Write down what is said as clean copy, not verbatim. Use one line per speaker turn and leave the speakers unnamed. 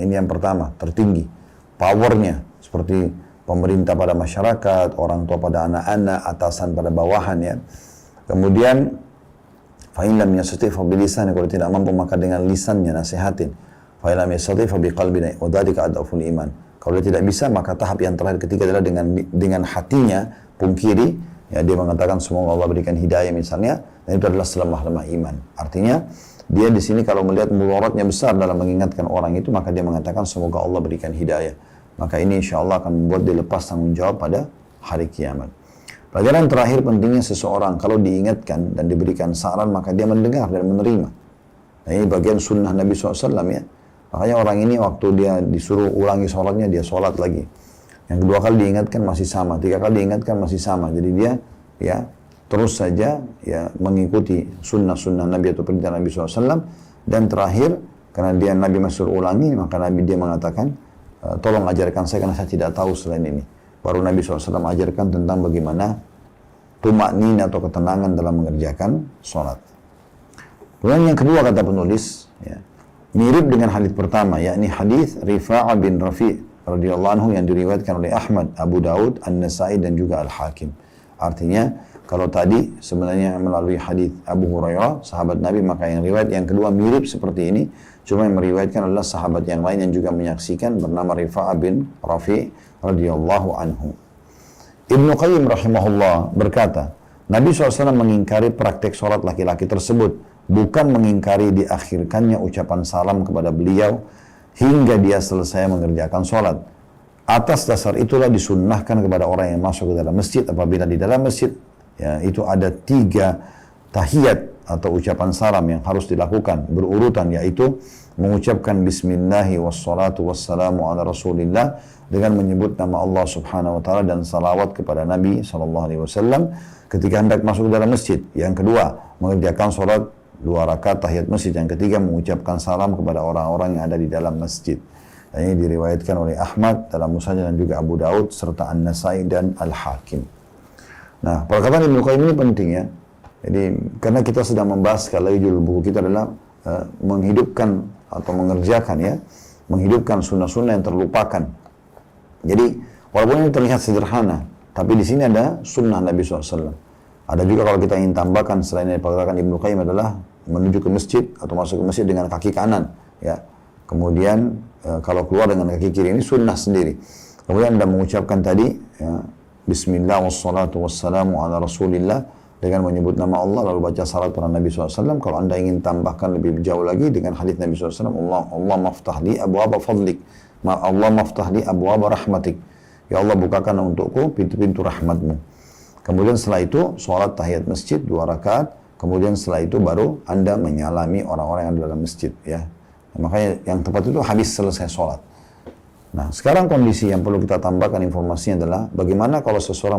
Ini yang pertama, tertinggi. Powernya, seperti pemerintah pada masyarakat, orang tua pada anak-anak, atasan pada bawahan ya. Kemudian, fa'in lam yastati' fa bilisan, kalau tidak mampu maka dengan lisannya nasihatin. Fa'in lam yastati' fa biqalbina, wa dzalika adhaful iman. Kalau dia tidak bisa, maka tahap yang terakhir ketiga adalah dengan hatinya, pungkiri, ya dia mengatakan semoga Allah berikan hidayah misalnya, dan itu adalah selemah-lemah iman. Artinya, dia di sini kalau melihat mudaratnya besar dalam mengingatkan orang itu, maka dia mengatakan semoga Allah berikan hidayah. Maka ini insya Allah akan membuat dia lepas tanggung jawab pada hari kiamat. Pelajaran terakhir pentingnya seseorang kalau diingatkan dan diberikan saran, maka dia mendengar dan menerima. Nah ini bagian sunnah Nabi SAW ya. Makanya orang ini waktu dia disuruh ulangi sholatnya, dia sholat lagi. Yang kedua kali diingatkan masih sama, 3 kali diingatkan masih sama. Jadi dia ya terus saja ya mengikuti sunnah-sunnah Nabi atau perintah Nabi SAW. Dan terakhir, karena dia Nabi masih ulangi, maka Nabi dia mengatakan, tolong ajarkan saya karena saya tidak tahu selain ini. Baru Nabi SAW ajarkan tentang bagaimana tumaknin atau ketenangan dalam mengerjakan sholat. Kemudian yang kedua kata penulis, ya, mirip dengan hadis pertama, yakni hadis Rifa'ah bin Rafi' radhiyallahu anhu yang diriwayatkan oleh Ahmad, Abu Daud, An-Nasai dan juga Al-Hakim. Artinya, kalau tadi sebenarnya melalui hadis Abu Hurairah, sahabat Nabi, maka yang riwayat yang kedua mirip seperti ini, cuma yang meriwayatkan adalah sahabat yang lain yang juga menyaksikan bernama Rifa'ah bin Rafi' radhiyallahu anhu. Ibnu Qayyim rahimahullah berkata, Nabi SAW mengingkari praktek sholat laki-laki tersebut, bukan mengingkari diakhirkannya ucapan salam kepada beliau hingga dia selesai mengerjakan sholat. Atas dasar itulah disunnahkan kepada orang yang masuk ke dalam masjid, apabila di dalam masjid ya, itu ada 3 tahiyat atau ucapan salam yang harus dilakukan berurutan, yaitu mengucapkan bismillahi wassalatu wassalamu ala rasulillah dengan menyebut nama Allah subhanahu wa ta'ala dan salawat kepada Nabi SAW ketika hendak masuk ke dalam masjid. Yang kedua, mengerjakan sholat 2 rakaat tahiyat masjid. Yang ketiga, mengucapkan salam kepada orang-orang yang ada di dalam masjid. Dan ini diriwayatkan oleh Ahmad dalam Musnad dan juga Abu Daud serta An-Nasai dan Al-Hakim. Nah, perkataan Ibnu Qayyim ini penting ya. Jadi, karena kita sedang membahas, kalau judul buku kita adalah menghidupkan atau mengerjakan ya, menghidupkan sunnah-sunnah yang terlupakan. Jadi, walaupun ini terlihat sederhana, tapi di sini ada sunnah Nabi SAW. Ada juga kalau kita ingin tambahkan selain dari perkataan Ibnu Qayyim adalah menuju ke masjid atau masuk ke masjid dengan kaki kanan, ya. Kemudian kalau keluar dengan kaki kiri, ini sunnah sendiri. Kemudian Anda mengucapkan tadi, ya, Bismillah wassalatu wassalamu ala rasulillah dengan menyebut nama Allah lalu baca salat pada Nabi SAW. Kalau Anda ingin tambahkan lebih jauh lagi dengan hadis Nabi SAW, Allah maftah li abwaba fadlik, Allah maftah li abwaba rahmatik. Ya Allah, bukakan untukku pintu-pintu rahmatmu. Kemudian setelah itu sholat tahiyat masjid 2 rakaat. Kemudian setelah itu baru Anda menyalami orang-orang yang ada dalam masjid ya. Makanya yang tepat itu habis selesai sholat. Nah, sekarang kondisi yang perlu kita tambahkan informasinya adalah bagaimana kalau seseorang